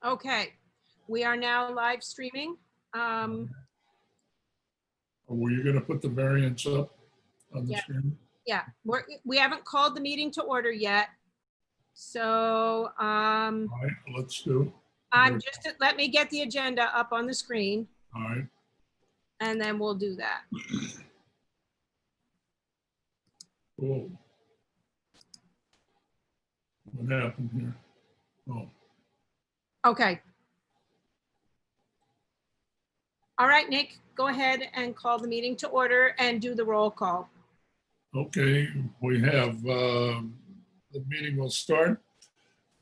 Okay, we are now live streaming. Were you gonna put the variance up on the Yeah. screen? Yeah, we haven't called the meeting to order yet. So All right, let's do. let me get the agenda up on the screen All right, and then we'll do that. cool. What happened here? Oh, Okay. All right, Nick, go ahead and call the meeting to order and do the roll call. okay, we have, the meeting will start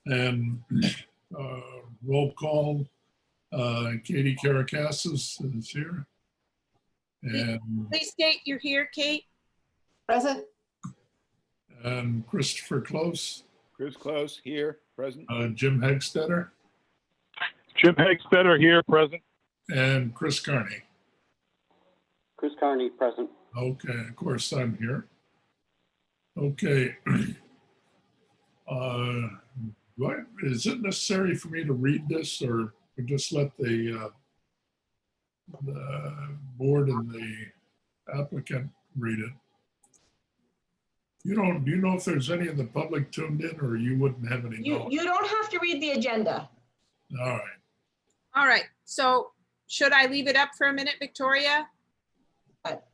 and roll call. Katie Karakassis is here. And Please state you're here, Kate. Present. Christopher Close, Chris Close here, present. Jim Hegstetter, Jim Hegstetter here, present. and Chris Carney. Chris Carney, present. Okay, of course I'm here. Okay. Is it necessary for me to read this or just let the board and the applicant read it? Do you know if there's any of the public tuned in, or you wouldn't have any knowledge? You don't have to read the agenda. All right. All right, so should I leave it up for a minute, Victoria?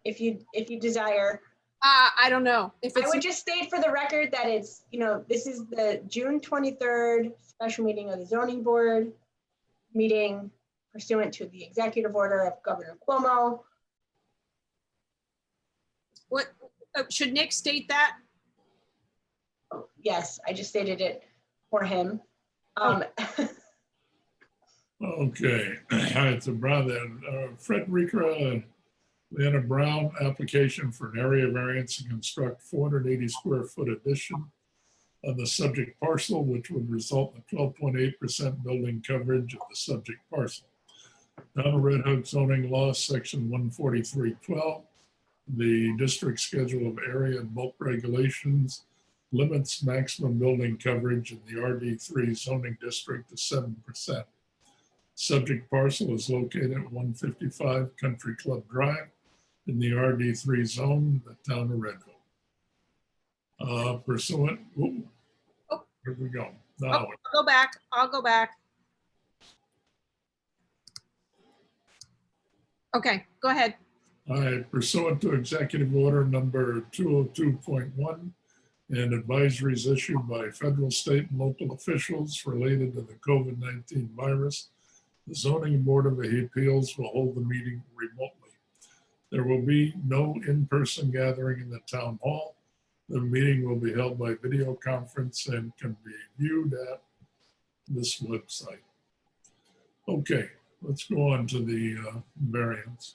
If you desire. I don't know. If I it's, would just state for the record that it's, this is the June 23rd special meeting of the zoning board, meeting pursuant to the executive order of Governor Cuomo. what, should Nick state that? Yes, I just stated it for him. Okay. It's a Brown, Frederica Leanna Brown, application for an area variance to construct 480 square foot addition on the subject parcel, which would result in 12.8% building coverage of the subject parcel. Town of Red Hook zoning law, section 143.12, the district schedule of area and bulk regulations limits maximum building coverage in the RD3 zoning district to 7%. Subject parcel is located at 155 Country Club Drive in the RD3 zone, the town of Red Hook. Pursuant, here we go. Now, I'll go back. Okay, go ahead. all right, pursuant to executive order number 202.1 and advisories issued by federal, state, and local officials related to the COVID-19 virus, the zoning board of appeals will hold the meeting remotely. There will be no in-person gathering in the town hall. The meeting will be held by video conference and can be viewed at this website. Okay, let's go on to the variance.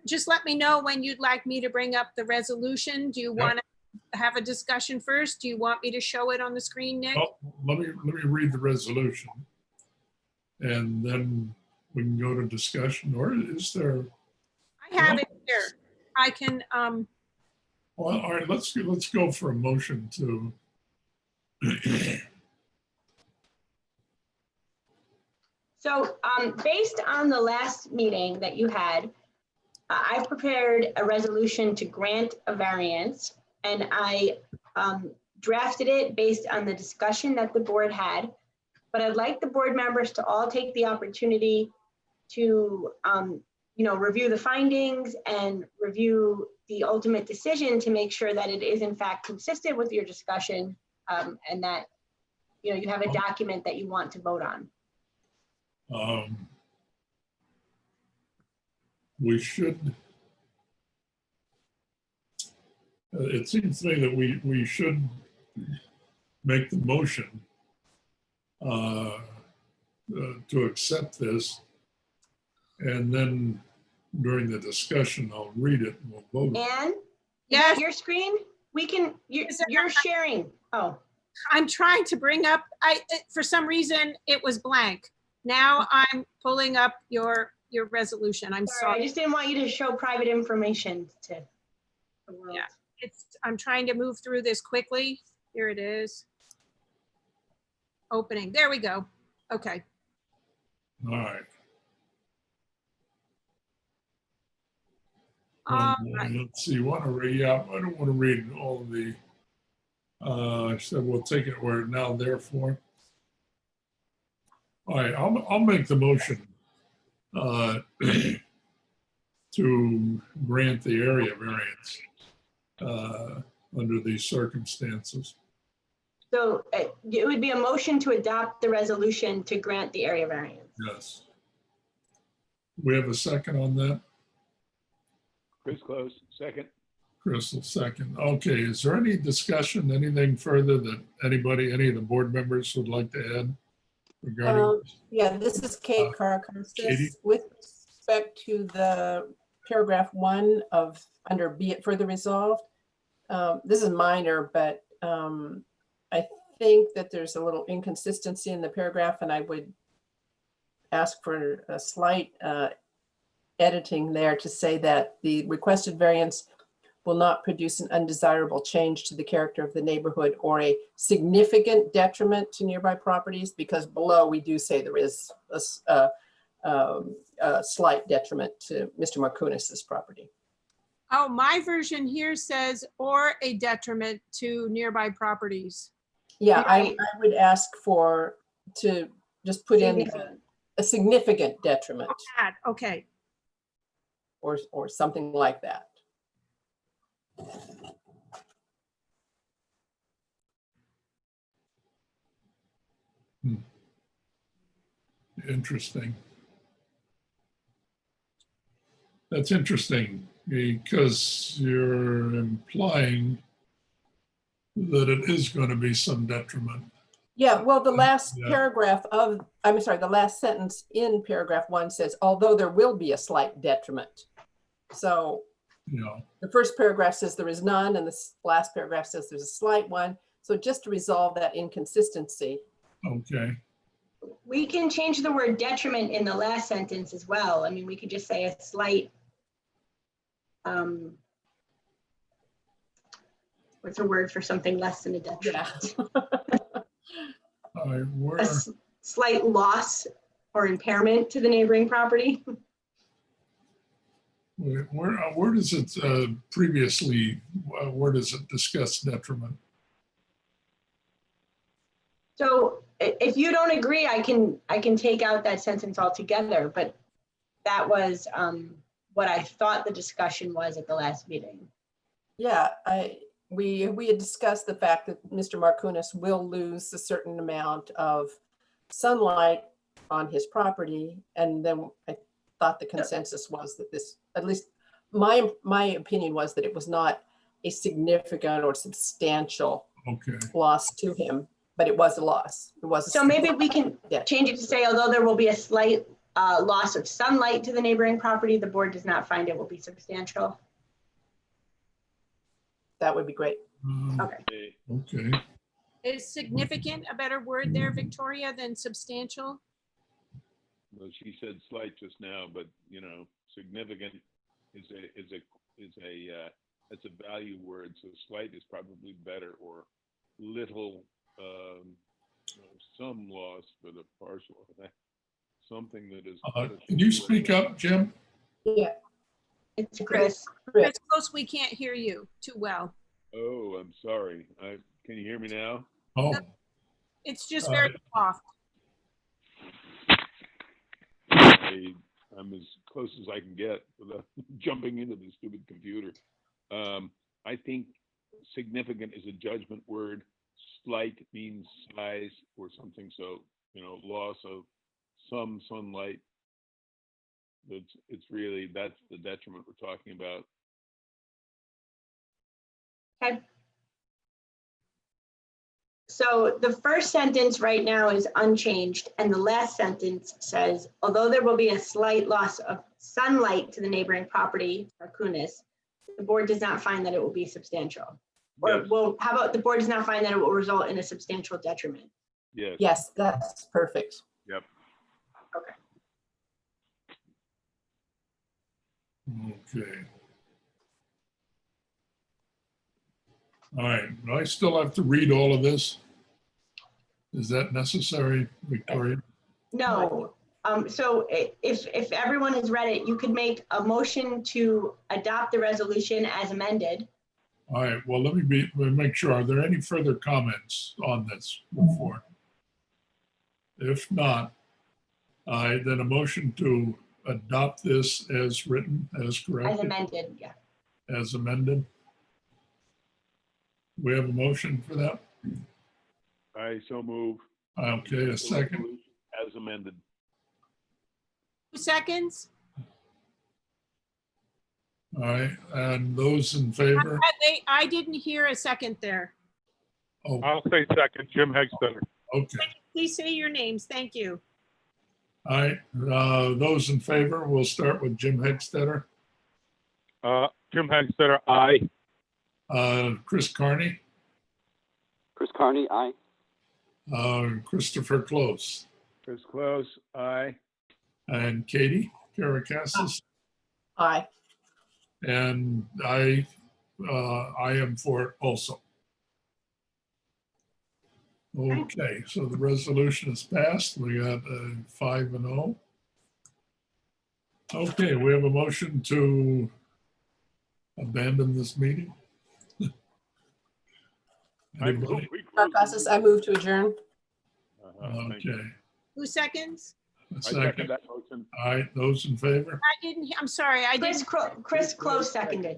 Just let me know when you'd like me to bring up the resolution. Do you want to have a discussion first? Do you want me to show it on the screen, Nick? Oh, let me read the resolution, and then we can go to discussion. Or is there? I have it here. I can, Well, all right, let's go for a motion to. So based on the last meeting that you had, I prepared a resolution to grant a variance, and I drafted it based on the discussion that the board had. But I'd like the board members to all take the opportunity to review the findings and review the ultimate decision to make sure that it is in fact consistent with your discussion, and that you have a document that you want to vote on. We should, it seems to me that we should make the motion to accept this, and then during the discussion, I'll read it and we'll vote. Anne, Yes. your screen, you're sharing. Oh, I'm trying to bring up, for some reason, it was blank. Now I'm pulling up your resolution. I'm sorry. I sorry. just didn't want you to show private information to the world. Yeah. I'm trying to move through this quickly. Here it is. opening. There we go. Okay. All right. All right. Let's see, I don't want to read all of the, I said we'll take it where now therefore. All right, I'll make the motion to grant the area variance under these circumstances. So it would be a motion to adopt the resolution to grant the area variance. Yes. We have a second on that? Chris Close, second. Crystal, second. Okay, is there any discussion, anything further that any of the board members would like to add regarding? Yeah, this is Kate Katie? Karakostas. With respect to the paragraph 1 of under be it further resolved, this is minor, but I think that there's a little inconsistency in the paragraph, and I would ask for a slight editing there to say that the requested variance will not produce an undesirable change to the character of the neighborhood or a significant detriment to nearby properties, because below we do say there is a slight detriment to Mr. Markounis's property. Oh, my version here says, or a detriment to nearby properties. Yeah, I would ask to just put in a significant detriment Okay. or something like that. Interesting. That's interesting because you're implying that it is going to be some detriment. Yeah, well, the last Yeah. paragraph of, I'm sorry, the last sentence in paragraph 1 says, although there will be a slight detriment. So Yeah. the first paragraph says there is none, and the last paragraph says there's a slight one. So just to resolve that inconsistency. Okay. We can change the word detriment in the last sentence as well. I mean, we could just say a slight, what's a word for something less than a detriment? All right. A slight loss or impairment to the neighboring property. Where does it previously, where does it discuss detriment? So if you don't agree, I can take out that sentence altogether, but that was what I thought the discussion was at the last meeting. Yeah, we had discussed the fact that Mr. Markounis will lose a certain amount of sunlight on his property. And then I thought the consensus was that this, at least my opinion was that it was not a significant or substantial loss to him, but it was a loss. It was. So maybe we can change it to say, although there will be a slight loss of sunlight to the neighboring property, the board does not find it will be substantial. That would be great. Okay. Okay. Is significant a better word there, Victoria, than substantial? Well, she said slight just now, but you know, significant is that's a value word. So slight is probably better, or little, some loss, but a partial, something that is. Can you speak up, Jim? Yeah. It's Chris. Chris Close, we can't hear you too well. Oh, I'm sorry. Can you hear me now? Oh, It's just very soft. I'm as close as I can get without jumping into the stupid computer. I think significant is a judgment word. Slight means size or something. So, you know, loss of some sunlight. It's really, that's the detriment we're talking about. Okay. So the first sentence right now is unchanged, and the last sentence says, although there will be a slight loss of sunlight to the neighboring property, Markounis, the board does not find that it will be substantial. Or, Yes. well, how about the board does not find that it will result in a substantial detriment? Yes. Yes, that's perfect. Yep. Okay. okay. All right. Do I still have to read all of this? Is that necessary, Victoria? No. So if everyone has read it, you could make a motion to adopt the resolution as amended. All right, well, let me make sure. Are there any further comments on this before? If not, then a motion to adopt this as written, as As corrected, amended, yeah. as amended. We have a motion for that? I so move. Okay, a the second. resolution As amended. 2 seconds. All right, and those in favor? I didn't hear a second there. Oh, I'll say second, Jim Hegstetter. okay. Please say your names. Thank you. All right, those in favor, we'll start with Jim Hegstetter, Jim Hegstetter, aye. Chris Carney, Chris Carney, aye. Christopher Close, Chris Close, aye. and Katie Karakassis. Aye. And I am for it also. Okay, so the resolution is passed. We got 5-0. Okay, we have a motion to abandon this meeting. I move Anybody? we close the Markakis, I move to adjourn. meeting. Thank you. Okay. 2 seconds. A I second second. that motion. All right, those in favor? I didn't, I'm sorry, I didn't. Chris Close seconded.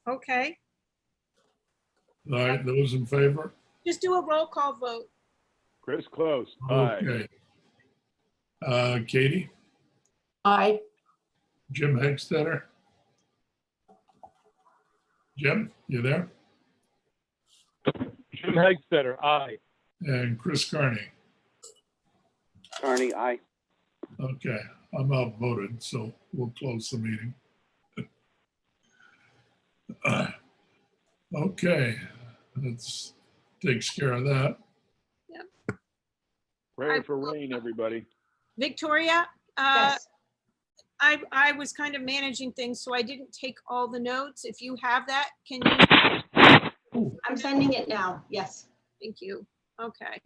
Okay, All right, those in favor? just do a roll call vote. Chris Close, aye. Okay. Katie, Aye. Jim Hegstetter? Jim, you there? Jim Hegstetter, aye. And Chris Carney? Carney, aye. Okay, I'm outvoted, so we'll close the meeting. Okay, that takes care of that. Pray for rain, everybody. Victoria, Yes. I was kind of managing things, so I didn't take all the notes. If you have that, can you? I'm sending it now. Yes. Thank you. Okay.